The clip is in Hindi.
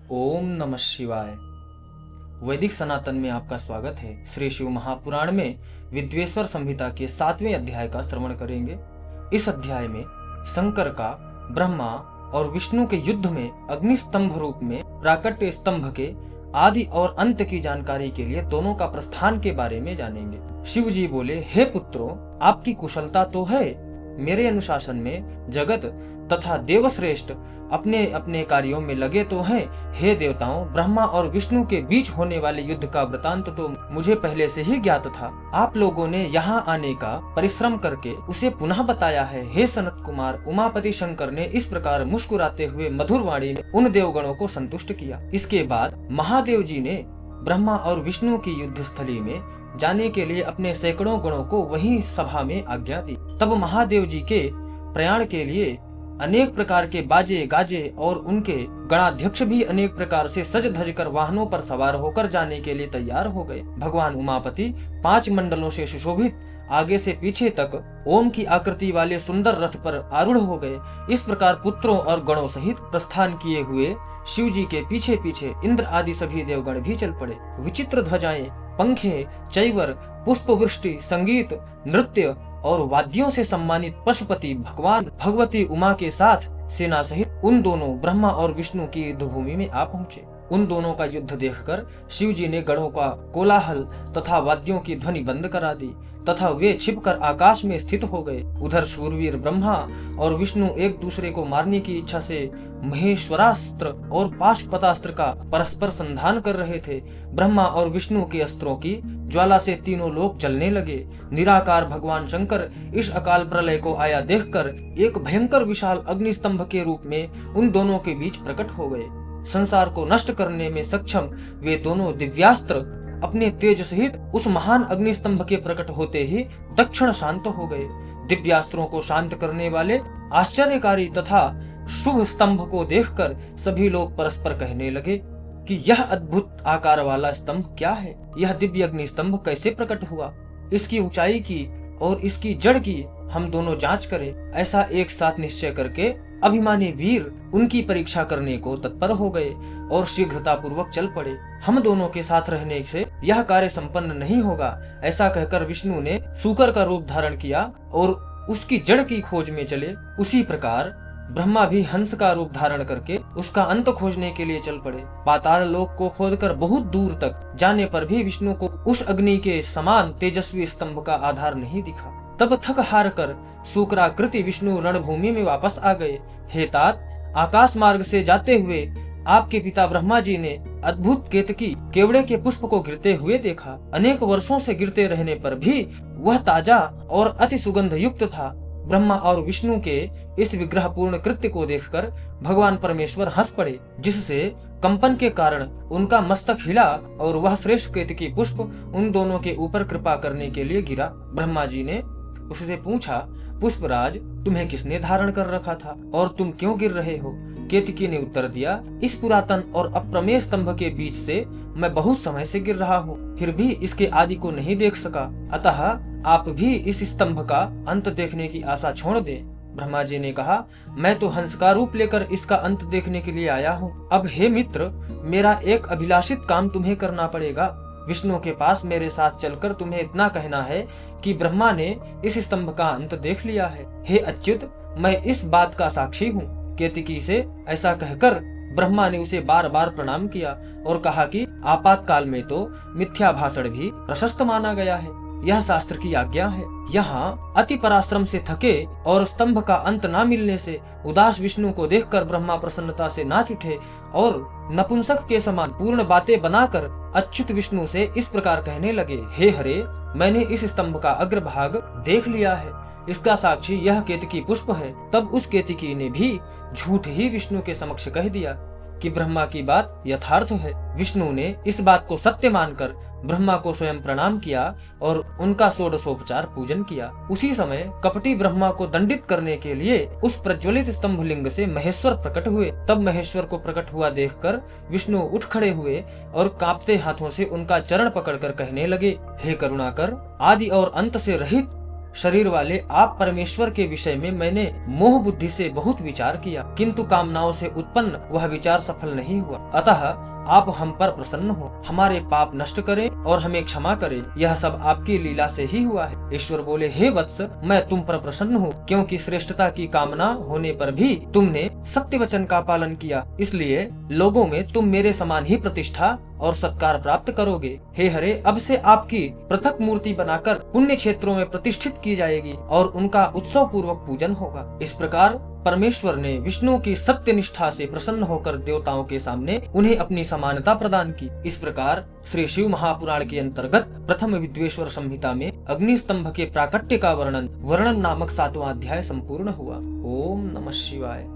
ओम नमः शिवाय। वैदिक सनातन में आपका स्वागत है। श्री शिव महापुराण में विद्वेश्वर संहिता के 7वें अध्याय का श्रवण करेंगे। इस अध्याय में शंकर का ब्रह्मा और विष्णु के युद्ध में अग्नि स्तंभ रूप में प्राकट्य स्तंभ के आदि और अंत की जानकारी के लिए दोनों का प्रस्थान के बारे में जानेंगे। शिव जी बोले, हे पुत्रों, आपकी कुशलता तो है। मेरे अनुशासन में जगत तथा देवश्रेष्ठ अपने अपने कार्यों में लगे तो हैं। हे देवताओं, ब्रह्मा और विष्णु के बीच होने वाले युद्ध का वृतांत तो मुझे पहले से ही ज्ञात था। आप लोगों ने यहाँ आने का परिश्रम करके उसे पुनः बताया है। हे सनत कुमार, उमापति शंकर ने इस प्रकार मुस्कुराते हुए मधुर वाणी में उन देवगणों को संतुष्ट किया। इसके बाद महादेव जी ने ब्रह्मा और विष्णु की युद्ध स्थली में जाने के लिए अपने सैकड़ों गणों को वहीं सभा में आज्ञा दी। तब महादेव जी के प्रयाण के लिए अनेक प्रकार के बाजे गाजे और उनके गणाध्यक्ष भी अनेक प्रकार से सज धज कर वाहनों पर सवार होकर जाने के लिए तैयार हो गए। भगवान उमापति 5 मंडलों से सुशोभित आगे से पीछे तक ओम की आकृति वाले सुंदर रथ पर आरूढ़ हो गए। इस प्रकार पुत्रों और गणों सहित प्रस्थान किए हुए शिव जी के पीछे पीछे इंद्र आदि सभी देवगण भी चल पड़े। विचित्र ध्वजाएं, पंखे, चैवर, पुष्प वृष्टि, संगीत, नृत्य और वाद्यों से सम्मानित पशुपति भगवान भगवती उमा के साथ सेना सहित उन दोनों ब्रह्मा और विष्णु की युद्ध भूमि में आ पहुंचे। उन दोनों का युद्ध देखकर शिव जी ने गणों का कोलाहल तथा वाद्यों की ध्वनि बंद करा दी तथा वे छिपकर आकाश में स्थित हो गए। उधर शूरवीर ब्रह्मा और विष्णु एक दूसरे को मारने की इच्छा से महेश्वरास्त्र और पाशुपतास्त्र का परस्पर संधान कर रहे थे। ब्रह्मा और विष्णु के अस्त्रों की ज्वाला से तीनों लोक जलने लगे। निराकार भगवान शंकर इस अकाल प्रलय को आया देखकर एक भयंकर विशाल अग्निस्तंभ के रूप में उन दोनों के बीच प्रकट हो गए। संसार को नष्ट करने में सक्षम वे दोनों दिव्यास्त्र अपने तेज सहित उस महान अग्निस्तंभ के प्रकट होते ही तत्क्षण शांत हो गए। दिव्यास्त्रों को शांत करने वाले आश्चर्यकारी तथा शुभ स्तंभ को देखकर सभी लोग परस्पर कहने लगे कि यह अद्भुत आकार वाला स्तंभ क्या है? यह दिव्य अग्निस्तंभ कैसे प्रकट हुआ? इसकी ऊंचाई की और इसकी जड़ की हम दोनों जांच करें। ऐसा एक साथ निश्चय करके अभिमानी वीर उनकी परीक्षा करने को तत्पर हो गए और शीघ्रता पूर्वक चल पड़े। हम दोनों के साथ रहने से यह कार्य संपन्न नहीं होगा, ऐसा कहकर विष्णु ने सूकर का रूप धारण किया और उसकी जड़ की खोज में चले। उसी प्रकार ब्रह्मा भी हंस का रूप धारण करके उसका अंत खोजने के लिए चल पड़े। पाताल लोक को खोदकर बहुत दूर तक जाने पर भी विष्णु को उस अग्नि के समान तेजस्वी स्तंभ का आधार नहीं दिखा। तब थक हार कर शुक्राकृति विष्णु रणभूमि में वापस आ गए। हे तात, आकाश मार्ग से जाते हुए आपके पिता ब्रह्मा जी ने अद्भुत केतकी केवड़े के पुष्प को गिरते हुए देखा। अनेक वर्षों से गिरते रहने पर भी वह ताजा और अति सुगंध युक्त था। ब्रह्मा और विष्णु के इस विग्रह पूर्ण कृत्य को देखकर भगवान परमेश्वर हंस पड़े, जिससे कंपन के कारण उनका मस्तक हिला और वह श्रेष्ठ केतकी पुष्प उन दोनों के ऊपर कृपा करने के लिए गिरा। ब्रह्मा जी ने उससे पूछा, पुष्पराज, तुम्हें किसने धारण कर रखा था और तुम क्यों गिर रहे हो? केतकी ने उत्तर दिया, इस पुरातन और अप्रमेय स्तंभ के बीच से मैं बहुत समय से गिर रहा हूँ, फिर भी इसके आदि को नहीं देख सका। अतः आप भी इस स्तंभ का अंत देखने की आशा छोड़ दें। ब्रह्मा जी ने कहा, मैं तो हंस का रूप लेकर इसका अंत देखने के लिए आया हूँ। अब हे मित्र, मेरा एक अभिलाषित काम तुम्हें करना पड़ेगा। विष्णु के पास मेरे साथ चलकर तुम्हें इतना कहना है कि ब्रह्मा ने इस स्तंभ का अंत देख लिया है। हे अच्युत, मैं इस बात का साक्षी हूँ। केतकी से ऐसा कहकर ब्रह्मा ने उसे बार बार प्रणाम किया और कहा कि आपातकाल में तो मिथ्या भाषण भी प्रशस्त माना गया है, यह शास्त्र की आज्ञा है। यहाँ अति पराश्रम से थके और स्तंभ का अंत न मिलने से उदास विष्णु को देखकर ब्रह्मा प्रसन्नता से नाच उठे और नपुंसक के समान पूर्ण बातें बनाकर अच्युत विष्णु से इस प्रकार कहने लगे, हे हरे, मैंने इस स्तंभ का अग्रभाग देख लिया है, इसका साक्षी यह केतकी पुष्प है। तब उस केतकी ने भी झूठ ही विष्णु के समक्ष कह दिया कि ब्रह्मा की बात यथार्थ है। विष्णु ने इस बात को सत्य मानकर ब्रह्मा को स्वयं प्रणाम किया और उनका षोडशोपचार पूजन किया। उसी समय कपटी ब्रह्मा को दंडित करने के लिए उस प्रज्वलित स्तंभ लिंग से महेश्वर प्रकट हुए। तब महेश्वर को प्रकट हुआ देखकर विष्णु उठ खड़े हुए और कांपते हाथों से उनका चरण पकड़कर कहने लगे, हे करुणाकर, आदि और अंत से रहित शरीर वाले आप परमेश्वर के विषय में मैंने मोह बुद्धि से बहुत विचार किया, किंतु कामनाओं से उत्पन्न वह विचार सफल नहीं हुआ। अतः आप हम पर प्रसन्न हो, हमारे पाप नष्ट करें और हमें क्षमा करें। यह सब आपकी लीला से ही हुआ है। ईश्वर बोले, हे वत्स, मैं तुम पर प्रसन्न हूँ, क्योंकि श्रेष्ठता की कामना होने पर भी तुमने सत्य वचन का पालन किया, इसलिए लोगों में तुम मेरे समान ही प्रतिष्ठा और सत्कार प्राप्त करोगे। हे हरे, अब से आपकी पृथक मूर्ति बनाकर पुण्य क्षेत्रों में प्रतिष्ठित की जाएगी और उनका उत्सव पूर्वक पूजन होगा। इस प्रकार परमेश्वर ने विष्णु की सत्य निष्ठा से प्रसन्न होकर देवताओं के सामने उन्हें अपनी समानता प्रदान की। इस प्रकार श्री शिव महापुराण के अंतर्गत प्रथम विद्वेश्वर संहिता में अग्नि स्तंभ के प्राकट्य का वर्णन नामक 7वां अध्याय संपूर्ण हुआ। ओम नमः शिवाय।